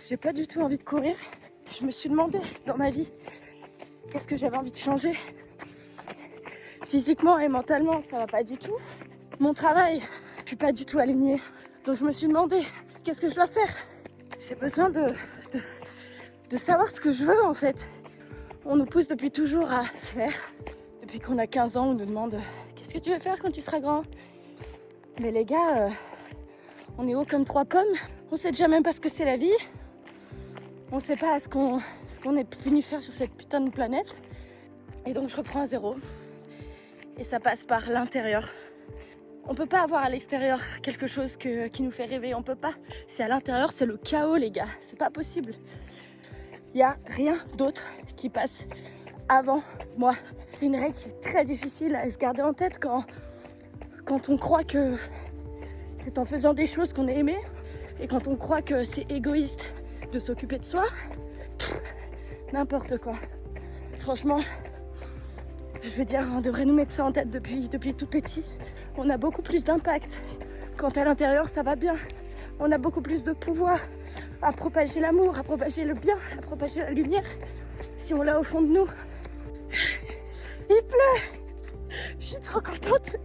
j'ai pas du tout envie de courir. Je me suis demandé dans ma vie qu'est-ce que j'avais envie de changer. Physiquement et mentalement, ça va pas du tout. Mon travail, je suis pas du tout alignée. Donc je me suis demandé qu'est-ce que je dois faire. J'ai besoin de savoir ce que je veux en fait. On nous pousse depuis toujours à faire. Depuis qu'on a 15 ans, on nous demande qu'est-ce que tu veux faire quand tu seras grand. Mais les gars, on est haut comme 3 pommes. On sait déjà même pas ce que c'est la vie. On sait pas ce qu'on est venu faire sur cette putain de planète. Et donc je reprends à zéro. Et ça passe par l'intérieur. On peut pas avoir à l'extérieur quelque chose qui nous fait rêver. On peut pas. Si à l'intérieur c'est le chaos, les gars, c'est pas possible. Il n'y a rien d'autre qui passe avant moi. C'est une règle qui est très difficile à se garder en tête quand on croit que c'est en faisant des choses qu'on est aimé et quand on croit que c'est égoïste de s'occuper de soi. N'importe quoi. Franchement, je veux dire, on devrait nous mettre ça en tête depuis tout petit. On a beaucoup plus d'impact quand à l'intérieur ça va bien. On a beaucoup plus de pouvoir à propager l'amour, à propager le bien, à propager la lumière. Si on l'a au fond de nous. Il pleut. Je suis trop contente.